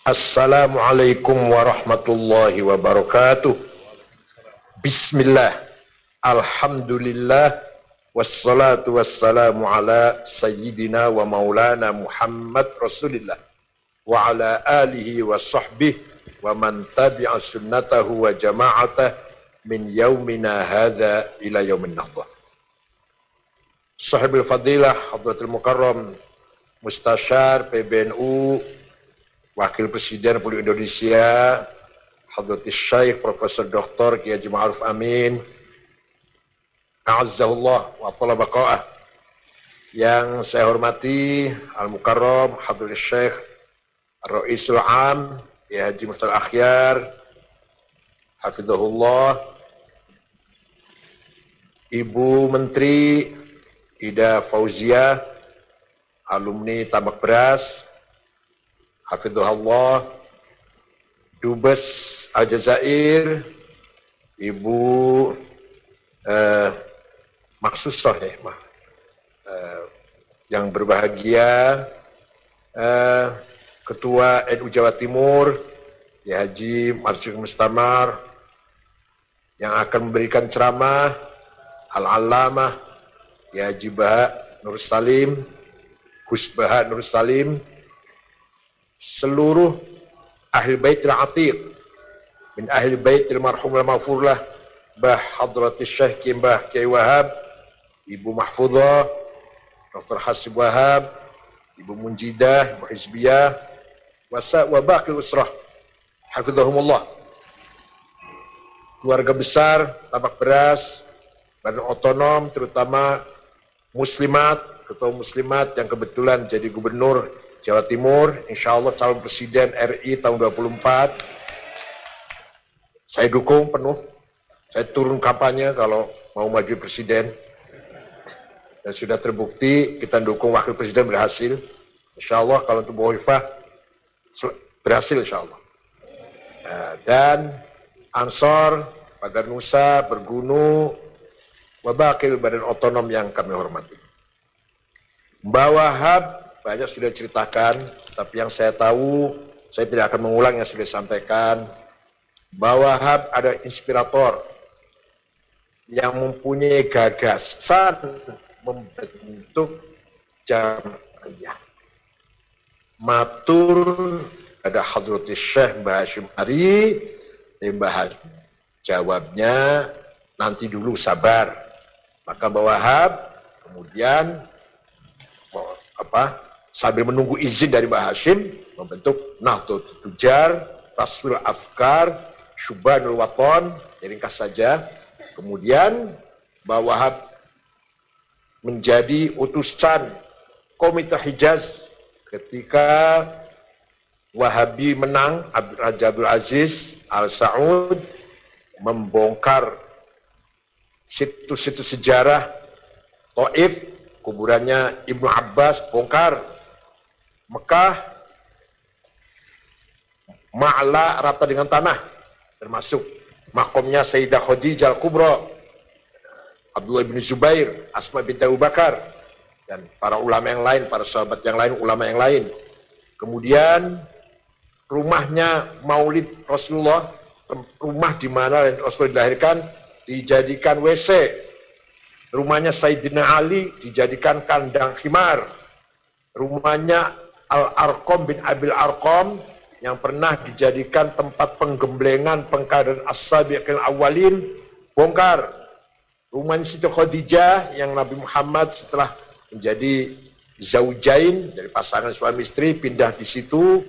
Assalamualaikum warahmatullahi wabarakatuh. Bismillah, alhamdulillah, wassalatu wassalamu ala sayyidina wa maulana Muhammad Rasulillah wa ala alihi wa sahbihi wa man tabi'a sunnatahu wa jama'atah min yaumina hadha ila yaumin nahdah. Sahibul fadilah Hadratul Mukarram Mustasyar PBNU Wakil Presiden Republik Indonesia Hadratus Syekh Profesor Dr. Kiai Haji Ma'ruf Amin A'azzahullah wa atala baqa'ah. Yang saya hormati Al-Mukarram Hadratus Syekh Ar-Ra'isul Am Kiai Haji Mufti Al-Akhyar Hafizahullah, Ibu Menteri Ida Fauzia, alumni Tambak Beras Hafizahullah, Dubes Aljazair, Ibu Maksusah yang berbahagia, Ketua NU Jawa Timur, Ya Haji Marsudi Mustamar, yang akan memberikan ceramah, Al-Allamah, Ya Haji Baha Nur Salim, Gus Baha Nur Salim, seluruh ahli baitil atiq min ahli baitil marhum al-maghfurlah Bah Hadratis Syekh Mbah Kiai Wahab, Ibu Mahfudzah, Dr. Hasib Wahab, Ibu Munjidah, Ibu Hizbiyah, wa baqi usrah hafizahumullah, keluarga besar Tambak Beras, badan otonom terutama muslimat, ketua muslimat yang kebetulan jadi gubernur Jawa Timur, insya Allah calon presiden RI tahun 2024. Saya dukung penuh, saya turun kampanye kalau mau maju presiden. Dan sudah terbukti kita dukung wakil presiden berhasil. Insya Allah kalau untuk Bu Hovifah berhasil insya Allah. Dan Ansor, Pagar Nusa, Bergunu, wabakil badan otonom yang kami hormati. Mbak Wahab banyak sudah ceritakan, tapi yang saya tahu, saya tidak akan mengulang yang sudah disampaikan. Mbak Wahab ada inspirator yang mempunyai gagasan membentuk jamiah. Matur ada Hadratus Syekh Mbah Hashim Ari, Mbah Hashim jawabnya nanti dulu sabar. Maka Mbak Wahab kemudian sambil menunggu izin dari Mbah Hashim membentuk Nahdlatul Tujar, Taswir Afkar, Syubanul Waton, ringkas saja. Kemudian Mbah Wahab menjadi utusan Komite Hijaz ketika Wahabi menang, Raja Abdul Aziz Al Saud membongkar situs-situs sejarah Taif, kuburannya Ibnu Abbas bongkar, Mekah, Ma'la rata dengan tanah, termasuk makomnya Sayyidah Khadijah Al-Kubra, Abdullah bin Zubair, Asma binti Abu Bakar, dan para ulama yang lain, para sahabat yang lain, ulama yang lain. Kemudian rumahnya Maulid Rasulullah, rumah di mana Rasulullah dilahirkan, dijadikan WC. Rumahnya Sayyidina Ali dijadikan kandang khimar. Rumahnya Al-Arqam bin Abil Arqam yang pernah dijadikan tempat penggemblengan pengkaderan as-sabiqil awalin bongkar. Rumahnya Siti Khadijah yang Nabi Muhammad setelah menjadi zaujain, dari pasangan suami istri, pindah di situ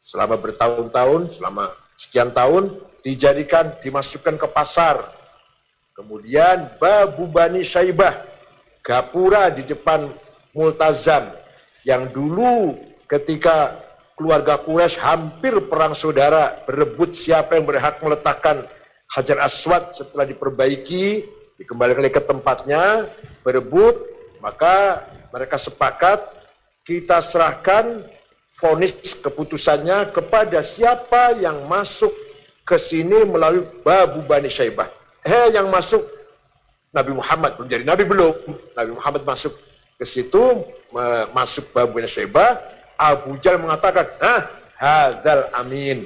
selama bertahun-tahun, selama sekian tahun, dijadikan, dimasukkan ke pasar. Kemudian Babu Bani Syaibah, gapura di depan Multazam, yang dulu ketika keluarga Quraisy hampir perang saudara, berebut siapa yang berhak meletakkan Hajar Aswad setelah diperbaiki, dikembalikan ke tempatnya, berebut, maka mereka sepakat kita serahkan vonis keputusannya kepada siapa yang masuk ke sini melalui Babu Bani Syaibah. Yang masuk Nabi Muhammad, belum jadi Nabi belum. Nabi Muhammad masuk ke situ, masuk Babu Bani Syaibah. Abu Jahal mengatakan, hadzal amin.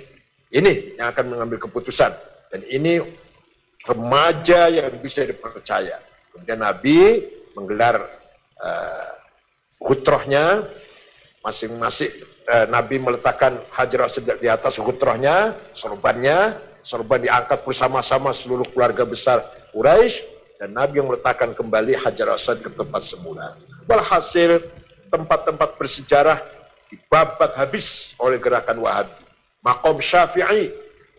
Ini yang akan mengambil keputusan. Dan ini remaja yang bisa dipercaya. Kemudian Nabi menggelar hutrohnya, masing-masing Nabi meletakkan Hajar Aswad di atas hutrohnya, sorban diangkat bersama-sama seluruh keluarga besar Quraisy, dan Nabi yang meletakkan kembali Hajar Aswad ke tempat semula. Walhasil tempat-tempat bersejarah dibabat habis oleh gerakan Wahabi. Makom Syafi'i,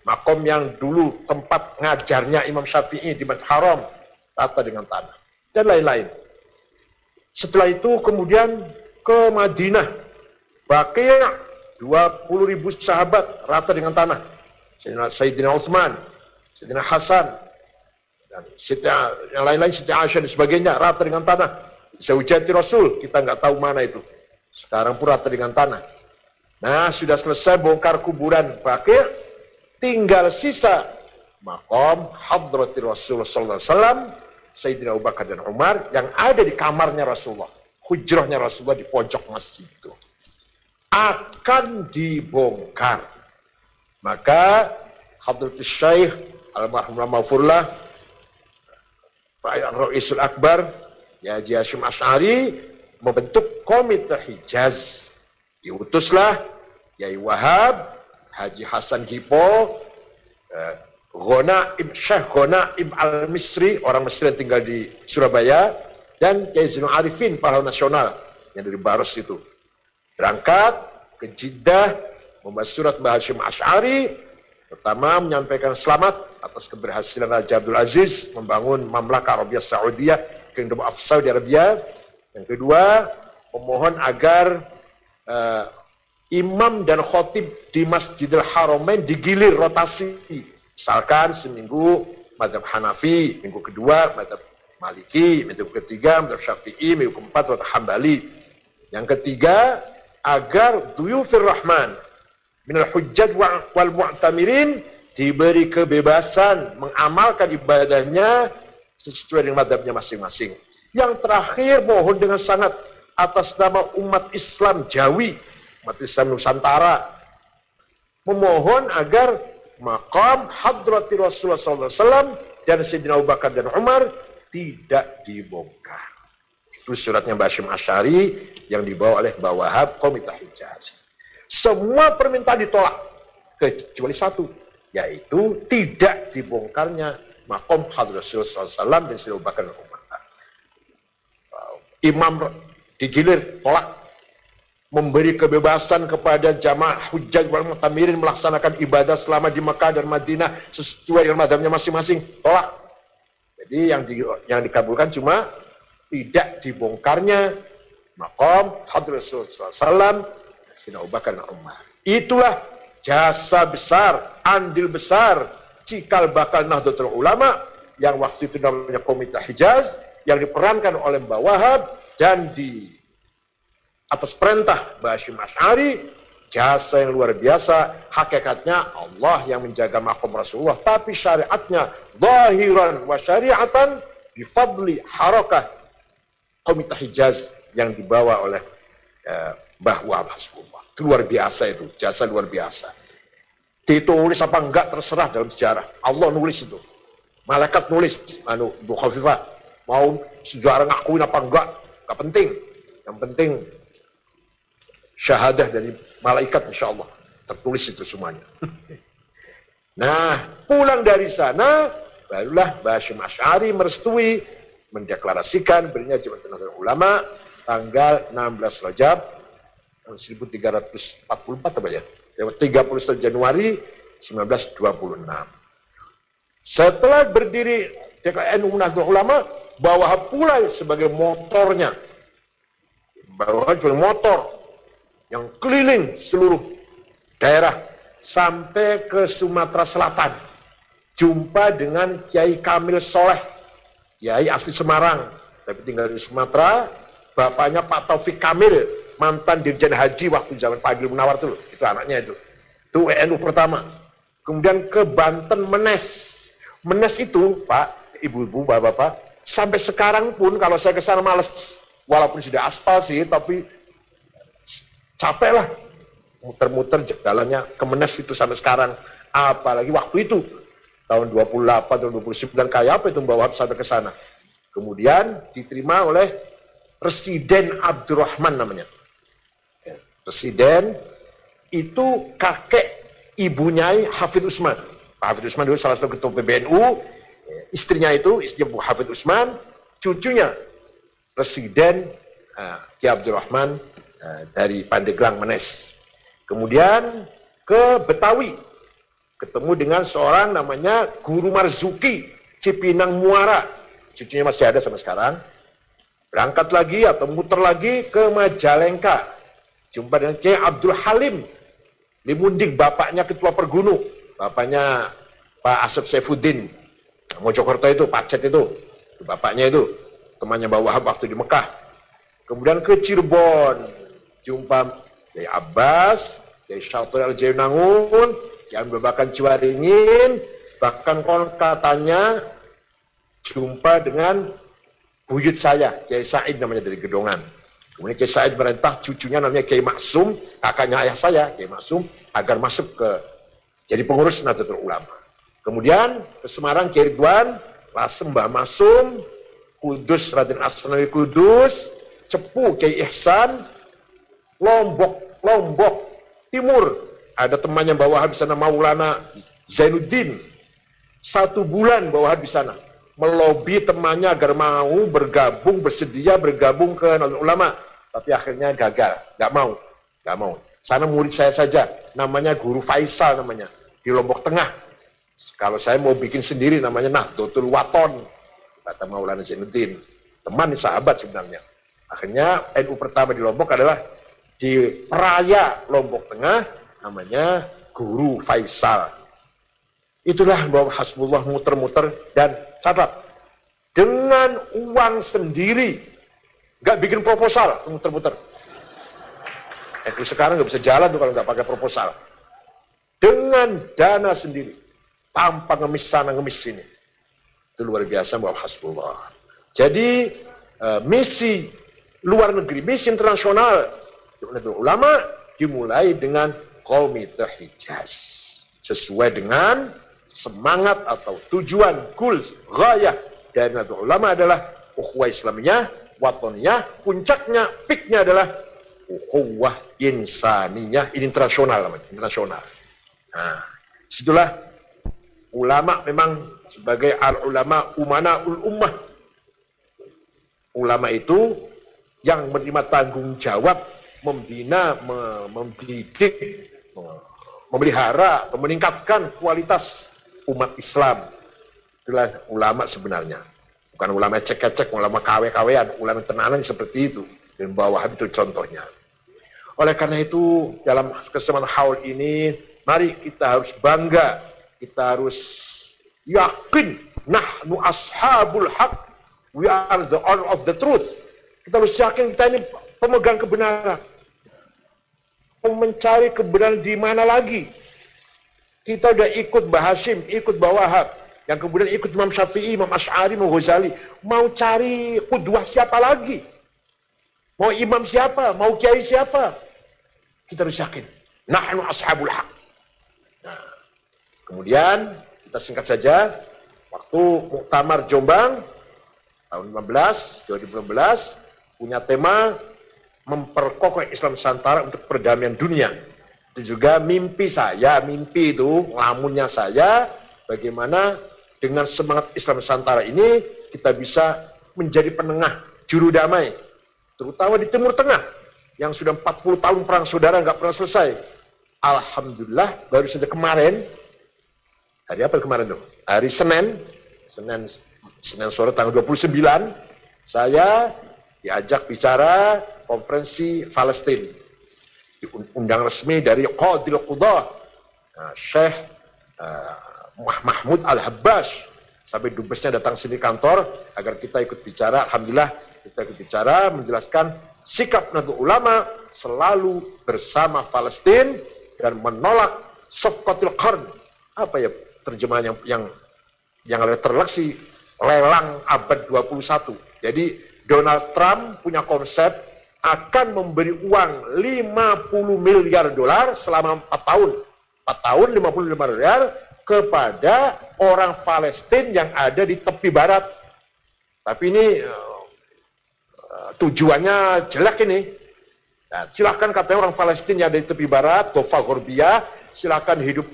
makom yang dulu tempat ngajarnya Imam Syafi'i di Masjid Haram, rata dengan tanah, dan lain-lain. Setelah itu kemudian ke Madinah, Baqi', 20.000 sahabat rata dengan tanah. Sayyidina Utsman, Sayyidina Hasan, dan yang lain-lain, Siti Aisyah dan sebagainya rata dengan tanah. Zaujati Rasul, kita nggak tahu mana itu. Sekarang pun rata dengan tanah. Nah, sudah selesai bongkar kuburan Baqi', tinggal sisa makom Hadrati Rasul sallallahu alaihi wasallam, Sayyidina Abu Bakar dan Umar yang ada di kamarnya Rasulullah, hujrahnya Rasulullah di pojok masjid itu, akan dibongkar. Maka Hadratus Syekh almarhum Mahfurlah Ra'isul Akbar ya Haji Hasyim Asy'ari membentuk Komite Hijaz. Diutuslah Yai Wahab, Haji Hasan Gipo, Syekh Ghanaim Al-Misri, orang Mesir yang tinggal di Surabaya, dan Kiai Zainul Arifin, pahlawan nasional yang dari Baros itu. Berangkat ke Jeddah, membaca surat Mbah Hasyim Asy'ari. Pertama, menyampaikan selamat atas keberhasilan Raja Abdul Aziz membangun Mamlakah Arabia Saudiyah, Kingdom of Saudi Arabia. Yang kedua, memohon agar imam dan khotib di Masjidil Haramain digilir rotasi. Misalkan seminggu mazhab Hanafi, minggu kedua mazhab Maliki, minggu ketiga mazhab Syafi'i, minggu keempat mazhab Hambali. Yang ketiga, agar duyufir rahman minal hujjat wal mu'tamirin diberi kebebasan mengamalkan ibadahnya sesuai dengan mazhabnya masing-masing. Yang terakhir, mohon dengan sangat atas nama umat Islam Jawi, umat Islam Nusantara, memohon agar maqam Hadrati Rasulullah SAW dan Sayyidina Abu Bakar dan Umar tidak dibongkar. Itu suratnya Mbah Hasyim Asy'ari yang dibawa oleh Mbah Wahab, Komite Hijaz. Semua permintaan ditolak, kecuali satu, yaitu tidak dibongkarnya maqam Hadrati Rasulullah SAW dan Sayyidina Abu Bakar dan Umar. Imam digilir, tolak. Memberi kebebasan kepada jamaah hujjaj wal mu'tamirin melaksanakan ibadah selama di Mekah dan Madinah sesuai dengan mazhabnya masing-masing, tolak. Jadi yang dikabulkan cuma tidak dibongkarnya maqam Hadratus Rasulullah SAW, Sayyidina Abu Bakar dan Umar. Itulah jasa besar, andil besar, cikal bakal Nahdlatul Ulama yang waktu itu namanya Komite Hijaz, yang diperankan oleh Mbah Wahab, dan di atas perintah Mbah Hasyim Asy'ari, jasa yang luar biasa. Hakikatnya Allah yang menjaga maqam Rasulullah, tapi syariatnya zahiran wa syariatan bifadli harakah Komite Hijaz yang dibawa oleh Mbah Wahab Hasbullah. Itu luar biasa, itu jasa luar biasa. Ditulis apa enggak terserah dalam sejarah. Allah nulis itu. Malaikat nulis, Bu Khafifah, mau sejarah ngakuin apa enggak penting. Yang penting syahadah dari malaikat, insya Allah tertulis itu semuanya. Nah, pulang dari sana barulah Mbah Hasyim Asy'ari merestui, mendeklarasikan berinya Jabatan Nahdlatul Ulama tanggal 16 Rajab tahun 1344 apa ya? 31 Januari 1926. Setelah berdiri DKNU Nahdlatul Ulama, bawa pula sebagai motornya. Bawa sebagai motor yang keliling seluruh daerah sampai ke Sumatera Selatan. Jumpa dengan Kiai Kamil Soleh, Kiai asli Semarang, tapi tinggal di Sumatera. Bapaknya Pak Taufik Kamil, mantan Dirjen Haji waktu zaman Pak Agil Munawar itu, itu anaknya itu. Itu WNU pertama. Kemudian ke Banten Menes. Menes itu, Pak, ibu-ibu, bapak-bapak, sampai sekarang pun kalau saya ke sana males, walaupun sudah aspal sih, tapi capek lah. muter-muter jalannya kemenes itu sampai sekarang. Apalagi waktu itu tahun 28 atau 29 kayak apa itu Mbah Wahab sampai ke sana. Kemudian diterima oleh Residen Abdurrahman namanya. Residen itu kakek ibunya Hafidh Utsman. Pak Hafidh Utsman dulu salah satu ketua PBNU, istrinya Bu Hafidh Utsman, cucunya Residen Ki Abdurrahman dari Pandeglang Menes. Kemudian ke Betawi, ketemu dengan seorang namanya Guru Marzuki Cipinang Muara, cucunya masih ada sampai sekarang. Berangkat lagi atau muter lagi ke Majalengka, jumpa dengan Kiai Abdul Halim Limundik, bapaknya Ketua Pergunu, bapaknya Pak Asep Saifuddin Mojokerto itu, Pacet itu, bapaknya itu, temannya Mbah Wahab waktu di Mekah. Kemudian ke Cirebon, jumpa Kiai Abbas, Kiai Syautur Al-Jainangun, Kiai Babakan Ciwaringin, bahkan katanya jumpa dengan buyut saya, Kiai Said namanya dari Gedongan. Kemudian Kiai Said merintah cucunya namanya Kiai Maksum, kakaknya ayah saya, Kiai Maksum, agar masuk ke jadi pengurus Nahdlatul Ulama. Kemudian ke Semarang, Kiai Ridwan, Lasem Mbah Maksum, Kudus Raden Asnawi Kudus, Cepu Kiai Ihsan, Lombok Timur, ada temannya Mbah Wahab di sana, Maulana Zainuddin. 1 bulan Mbah Wahab di sana, melobi temannya agar mau bergabung, bersedia bergabung ke Nahdlatul Ulama, tapi akhirnya gagal, nggak mau. Sana murid saya saja, namanya Guru Faisal namanya, di Lombok Tengah. Kalau saya mau bikin sendiri namanya Nahdlatul Waton, kata Maulana Zainuddin, teman sahabat sebenarnya. Akhirnya NU pertama di Lombok adalah di Peraya Lombok Tengah, namanya Guru Faisal. Itulah bahwa Hasbullah muter-muter, dan catat, dengan uang sendiri, nggak bikin proposal, muter-muter. NU sekarang nggak bisa jalan tuh kalau nggak pakai proposal. Dengan dana sendiri, tanpa ngemis sana ngemis sini. Itu luar biasa bahwa Hasbullah. Jadi misi luar negeri, misi internasional Ulama dimulai dengan Komite Hijaz, sesuai dengan semangat atau tujuan, goals, ghayah dari Nahdlatul Ulama adalah ukhuwah Islamiyah, watoniyah, puncaknya, peaknya adalah ukhuwah insaniyah, internasional namanya, internasional. Nah, situlah ulama memang sebagai al-ulama umanaul ummah. Ulama itu yang menerima tanggung jawab membina, mendidik, memelihara, meningkatkan kualitas umat Islam. Itulah ulama sebenarnya. Bukan ulama cek-cek, ulama kawe-kawean, ulama tenanan seperti itu. Dan Mbah Wahab itu contohnya. Oleh karena itu, dalam kesempatan haul ini, mari kita harus bangga, kita harus yakin, nahnu ashabul haq, we are the owner of the truth. Kita harus yakin kita ini pemegang kebenaran. Mencari kebenaran di mana lagi? Kita udah ikut Mbah Hashim, ikut Mbah Wahab, yang kemudian ikut Imam Syafi'i, Imam Asy'ari, Imam Ghazali. Mau cari qudwah siapa lagi? Mau imam siapa? Mau kiai siapa? Kita harus yakin, nahnu ashabul haq. Nah, kemudian kita singkat saja, waktu Muktamar Jombang tahun 2016 punya tema memperkokoh Islam Nusantara untuk perdamaian dunia. Itu juga mimpi saya, mimpi itu lamunnya saya, bagaimana dengan semangat Islam Nusantara ini kita bisa menjadi penengah juru damai, terutama di Timur Tengah yang sudah 40 tahun perang saudara nggak pernah selesai. Alhamdulillah baru saja kemarin, hari apa kemarin tuh? Hari Senin sore tanggal 29, saya diajak bicara konferensi Palestina, diundang resmi dari Qadil Qudah, Syekh Mahmud Al-Habbash, sampai dubesnya datang sini kantor agar kita ikut bicara. Alhamdulillah kita ikut bicara, menjelaskan sikap Nahdlatul Ulama selalu bersama Palestina dan menolak Safqatul Qarn. Apa ya terjemahan yang ada terleksi lelang abad 21. Jadi Donald Trump punya konsep akan memberi uang 50 miliar dolar selama 4 tahun. 4 tahun 50 miliar kepada orang Palestina yang ada di tepi barat. Tapi ini tujuannya jelek ini. Nah, silakan katanya orang Palestina yang ada di tepi barat, Dofa Gorbia, silakan hidup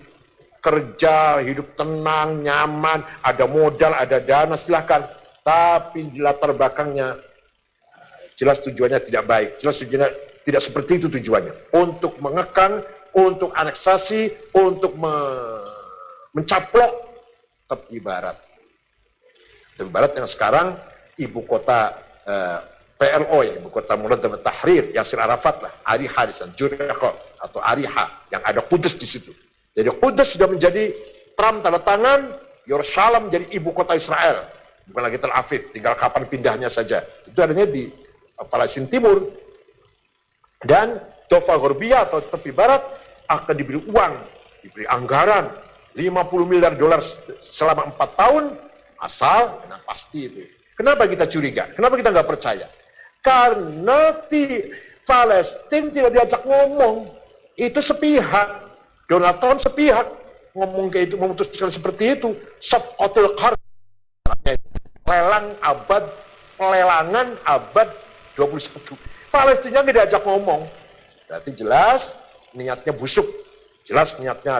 kerja, hidup tenang, nyaman, ada modal, ada dana, silakan. Tapi di latar belakangnya jelas tujuannya tidak baik, jelas tujuannya tidak seperti itu tujuannya. Untuk mengekang, untuk aneksasi, untuk mencaplok tepi barat. Tepi barat yang sekarang ibu kota PLO, ya, ibu kota Munadzamat Tahrir, Yasir Arafat lah, Ariha di sana, Jericho atau Ariha, yang ada Kudus di situ. Jadi Kudus sudah menjadi Trump tanda tangan, Yerusalem menjadi ibu kota Israel. Bukan lagi Tel Aviv, tinggal kapan pindahnya saja. Itu adanya di Palestina Timur. Dan Dofa Gorbia atau tepi barat akan diberi uang, diberi anggaran 50 miliar dolar selama 4 tahun, asal, nah pasti itu. Kenapa kita curiga? Kenapa kita nggak percaya? Karena Palestina tidak diajak ngomong. Itu sepihak. Donald Trump sepihak ngomong kayak itu, memutuskan seperti itu. Safqatul Qarn, pelelangan abad 21. Palestina nggak diajak ngomong. Berarti jelas niatnya busuk. Jelas niatnya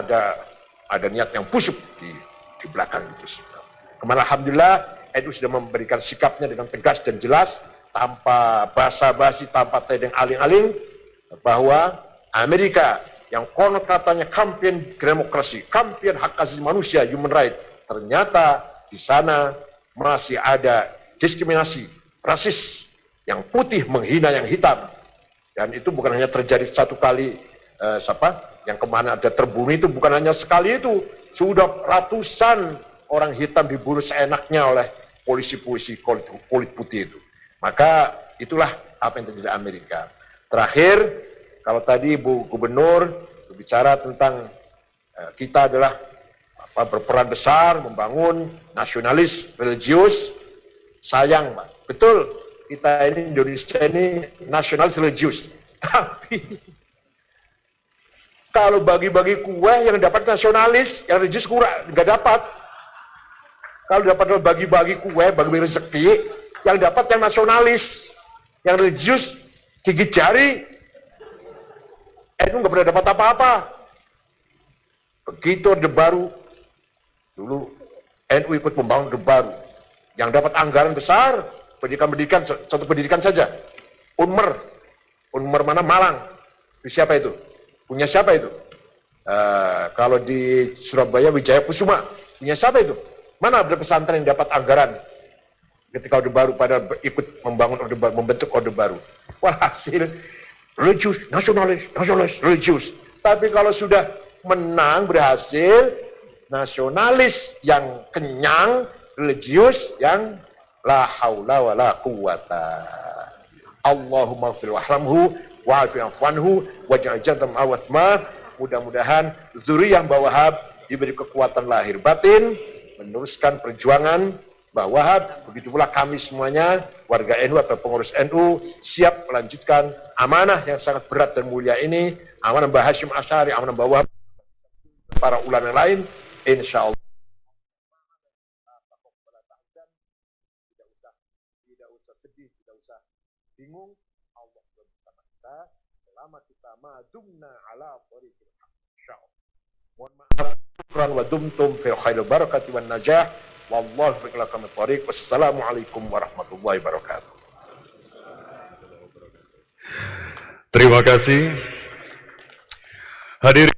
ada niat yang busuk di belakang itu. Kemarin alhamdulillah NU sudah memberikan sikapnya dengan tegas dan jelas, tanpa basa-basi, tanpa tedeng aling-aling, bahwa Amerika yang konon katanya kampion demokrasi, kampion hak asasi manusia, human right, ternyata di sana masih ada diskriminasi, rasis, yang putih menghina yang hitam. Dan itu bukan hanya terjadi satu kali, yang kemana ada terbunuh itu bukan hanya sekali itu, sudah ratusan orang hitam dibunuh seenaknya oleh polisi-polisi kulit putih itu. Maka itulah apa yang terjadi di Amerika. Terakhir, kalau tadi Bu Gubernur berbicara tentang kita adalah berperan besar membangun nasionalis religius, sayang Pak, betul kita ini Indonesia ini nasionalis religius, tapi kalau bagi-bagi kue yang dapat nasionalis, yang religius kurang, nggak dapat. Kalau dapat bagi-bagi kue, bagi rezeki, yang dapat yang nasionalis, yang religius, gigit jari, NU nggak pernah dapat apa-apa. Begitu Orde Baru, dulu NU ikut membangun Orde Baru, yang dapat anggaran besar, pendidikan, satu pendidikan saja, Unmer mana Malang, itu siapa itu? Punya siapa itu? Kalau di Surabaya Wijaya Kusuma, punya siapa itu? Mana ada pesantren yang dapat anggaran ketika Orde Baru pada ikut membangun Orde Baru, membentuk Orde Baru? Walhasil religius, nasionalis, religius. Tapi kalau sudah menang, berhasil, nasionalis yang kenyang, religius yang la haula wa la quwata. Allahumma fil wahramhu wa'afi anhu waj'al jantam awatma. Mudah-mudahan zuriyah Mbah Wahab diberi kekuatan lahir batin, meneruskan perjuangan Mbah Wahab. Begitu pula kami semuanya, warga NU atau pengurus NU, siap melanjutkan amanah yang sangat berat dan mulia ini, amanah Mbah Hasyim Asy'ari, amanah Mbah Wahab, para ulama yang lain, insya Allah. Tidak usah sedih, tidak usah bingung, Allah bersama kita, selama kita madumna ala thoriqil haq, insyaallah. Mohon maaf, syukran wa dumtum fi khairil barakati wan najah, wallahu fi lakum thoriq. Wassalamualaikum warahmatullahi wabarakatuh. Terima kasih. Hadirin